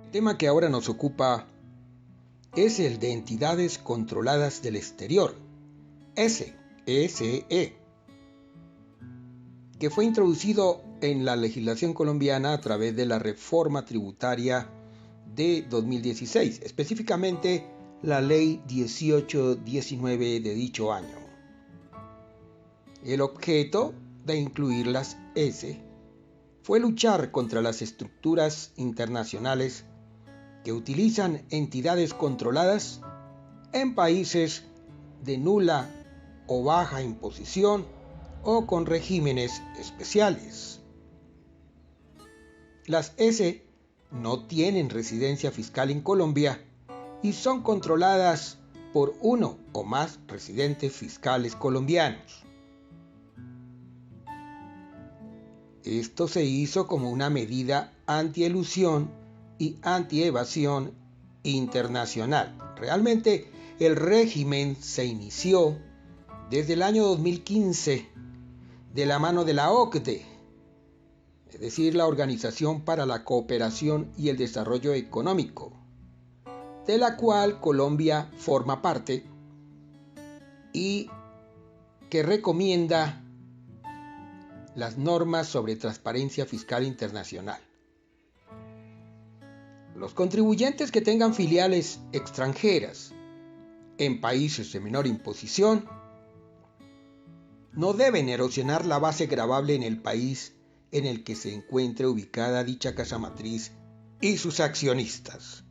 El tema que ahora nos ocupa es el de entidades controladas del exterior, SE, que fue introducido en la legislación colombiana a través de la reforma tributaria de 2016, específicamente la ley 1819 de dicho año. El objeto de incluir las S fue luchar contra las estructuras internacionales que utilizan entidades controladas en países de nula o baja imposición o con regímenes especiales. Las S no tienen residencia fiscal en Colombia y son controladas por uno o más residentes fiscales colombianos. Esto se hizo como una medida antielusión y antievasión internacional. Realmente el régimen se inició desde el año 2015 de la mano de la OCDE, es decir, la Organización para la Cooperación y el Desarrollo Económico, de la cual Colombia forma parte y que recomienda las normas sobre transparencia fiscal internacional. Los contribuyentes que tengan filiales extranjeras en países de menor imposición no deben erosionar la base gravable en el país en el que se encuentre ubicada dicha casa matriz y sus accionistas.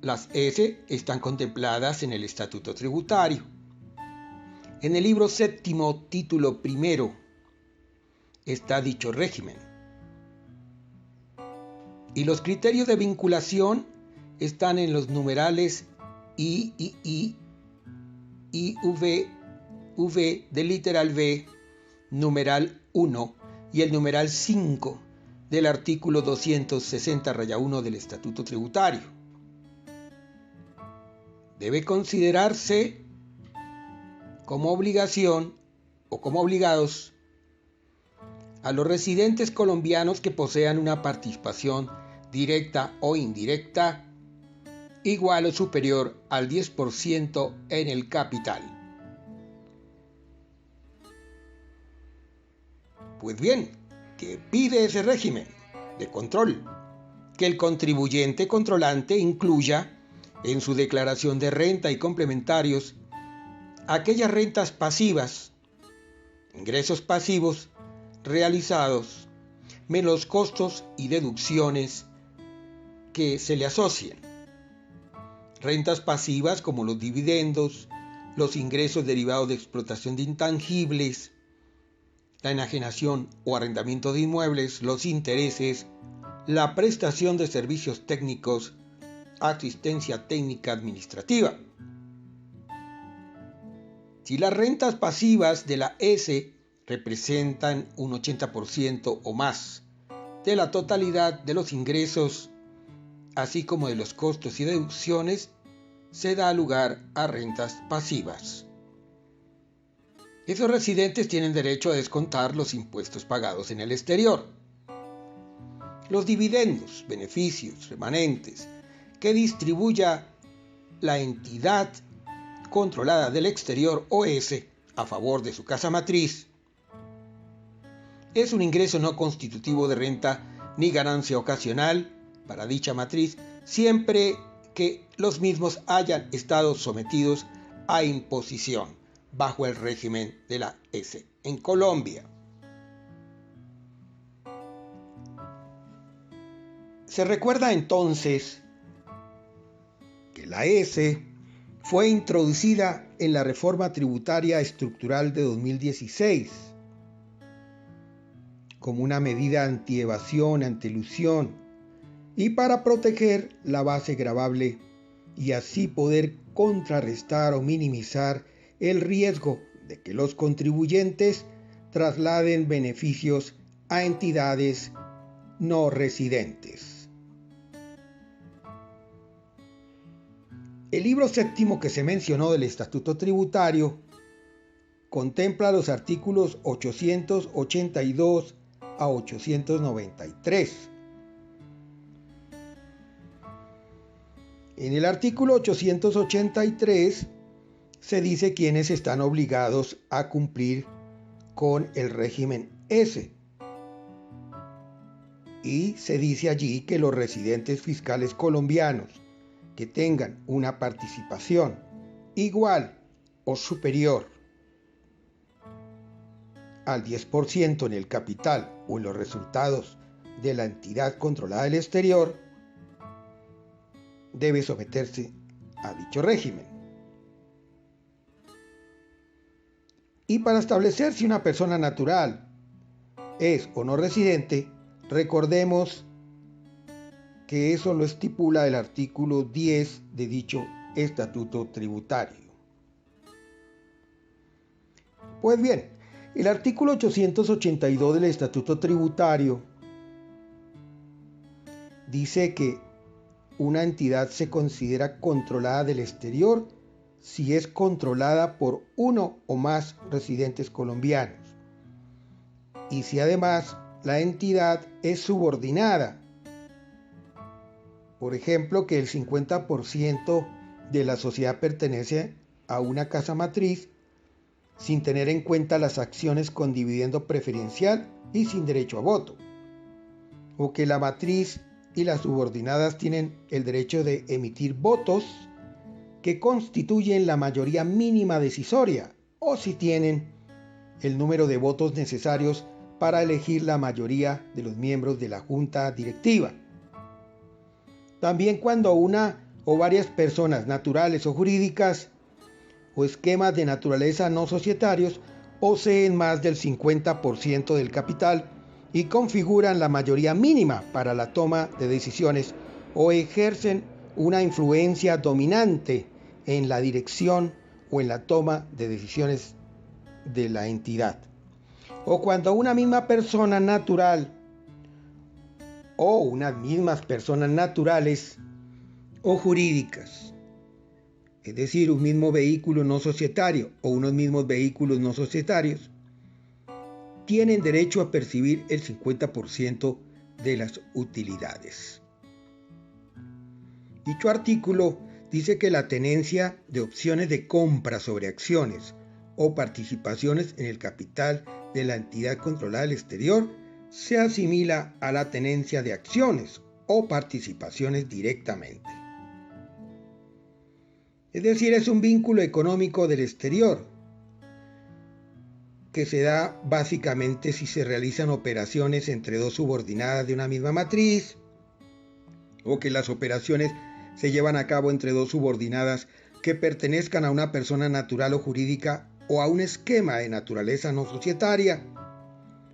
Las S están contempladas en el Estatuto Tributario. En el libro séptimo, título primero, está dicho régimen. Y los criterios de vinculación están en los numerales III, V del literal V, numeral 1 y el numeral 5 del artículo 260-1 del Estatuto Tributario. Debe considerarse como obligación o como obligados a los residentes colombianos que posean una participación directa o indirecta igual o superior al 10% en el capital. Pues bien, ¿qué pide ese régimen de control? Que el contribuyente controlante incluya en su declaración de renta y complementarios aquellas rentas pasivas, ingresos pasivos realizados, menos costos y deducciones que se le asocien. Rentas pasivas como los dividendos, los ingresos derivados de explotación de intangibles, la enajenación o arrendamiento de inmuebles, los intereses, la prestación de servicios técnicos, asistencia técnica administrativa. Si las rentas pasivas de la S representan un 80% o más de la totalidad de los ingresos, así como de los costos y deducciones, se da lugar a rentas pasivas. Esos residentes tienen derecho a descontar los impuestos pagados en el exterior. Los dividendos, beneficios, remanentes que distribuya la entidad controlada del exterior OS a favor de su casa matriz es un ingreso no constitutivo de renta ni ganancia ocasional para dicha matriz, siempre que los mismos hayan estado sometidos a imposición bajo el régimen de la S en Colombia. Se recuerda entonces que la S fue introducida en la reforma tributaria estructural de 2016 como una medida antievasión, antielusión y para proteger la base gravable y así poder contrarrestar o minimizar el riesgo de que los contribuyentes trasladen beneficios a entidades no residentes. El libro séptimo que se mencionó del Estatuto Tributario contempla los artículos 882 a 893. En el artículo 883 se dice quiénes están obligados a cumplir con el régimen S. Y se dice allí que los residentes fiscales colombianos que tengan una participación igual o superior al 10% en el capital o en los resultados de la entidad controlada del exterior, debe someterse a dicho régimen. Y para establecer si una persona natural es o no residente, recordemos que eso lo estipula el artículo 10 de dicho estatuto tributario. Pues bien, el artículo 882 del estatuto tributario dice que una entidad se considera controlada del exterior si es controlada por uno o más residentes colombianos y si además la entidad es subordinada. Por ejemplo, que el 50% de la sociedad pertenece a una casa matriz sin tener en cuenta las acciones con dividendo preferencial y sin derecho a voto. O que la matriz y las subordinadas tienen el derecho de emitir votos que constituyen la mayoría mínima decisoria, o si tienen el número de votos necesarios para elegir la mayoría de los miembros de la junta directiva. También cuando una o varias personas naturales o jurídicas o esquemas de naturaleza no societarios poseen más del 50% del capital y configuran la mayoría mínima para la toma de decisiones o ejercen una influencia dominante en la dirección o en la toma de decisiones de la entidad. O cuando una misma persona natural o unas mismas personas naturales o jurídicas, es decir, un mismo vehículo no societario o unos mismos vehículos no societarios, tienen derecho a percibir el 50% de las utilidades. Dicho artículo dice que la tenencia de opciones de compra sobre acciones o participaciones en el capital de la entidad controlada del exterior se asimila a la tenencia de acciones o participaciones directamente. Es decir, es un vínculo económico del exterior que se da básicamente si se realizan operaciones entre dos subordinadas de una misma matriz, o que las operaciones se llevan a cabo entre dos subordinadas que pertenezcan a una persona natural o jurídica o a un esquema de naturaleza no societaria,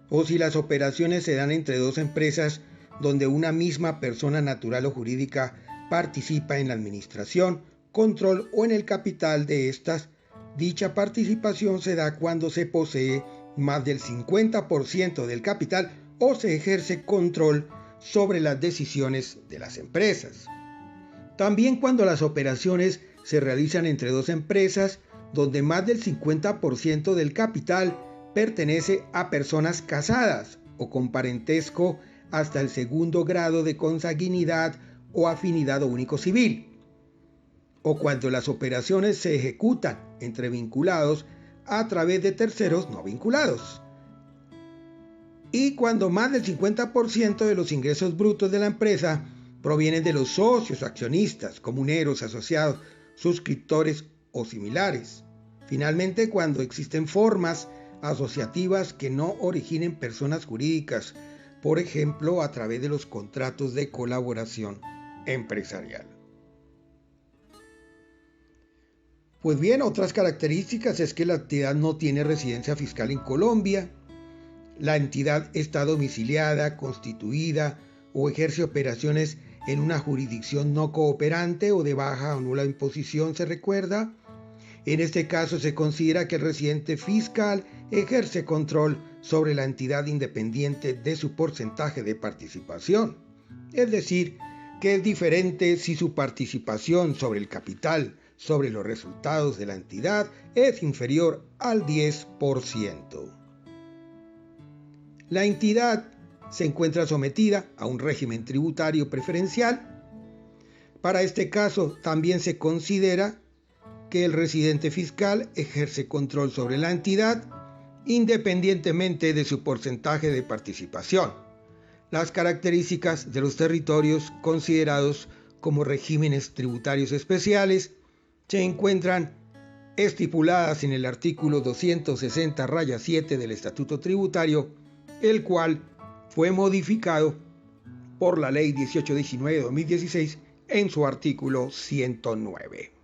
o si las operaciones se dan entre dos empresas donde una misma persona natural o jurídica participa en la administración, control o en el capital de estas. Dicha participación se da cuando se posee más del 50% del capital o se ejerce control sobre las decisiones de las empresas. También cuando las operaciones se realizan entre dos empresas donde más del 50% del capital pertenece a personas casadas o con parentesco hasta el segundo grado de consanguinidad o afinidad único civil, o cuando las operaciones se ejecutan entre vinculados a través de terceros no vinculados, y cuando más del 50% de los ingresos brutos de la empresa provienen de los socios, accionistas, comuneros, asociados, suscriptores o similares. Finalmente, cuando existen formas asociativas que no originen personas jurídicas, por ejemplo, a través de los contratos de colaboración empresarial. Pues bien, otras características es que la entidad no tiene residencia fiscal en Colombia, la entidad está domiciliada, constituida o ejerce operaciones en una jurisdicción no cooperante o de baja o nula imposición, se recuerda. En este caso se considera que el residente fiscal ejerce control sobre la entidad independiente de su porcentaje de participación. Es decir, que es diferente si su participación sobre el capital, sobre los resultados de la entidad, es inferior al 10%. La entidad se encuentra sometida a un régimen tributario preferencial. Para este caso, también se considera que el residente fiscal ejerce control sobre la entidad independientemente de su porcentaje de participación. Las características de los territorios considerados como regímenes tributarios especiales se encuentran estipuladas en el artículo 260-7 del Estatuto Tributario, el cual fue modificado por la Ley 1819 de 2016 en su artículo 109.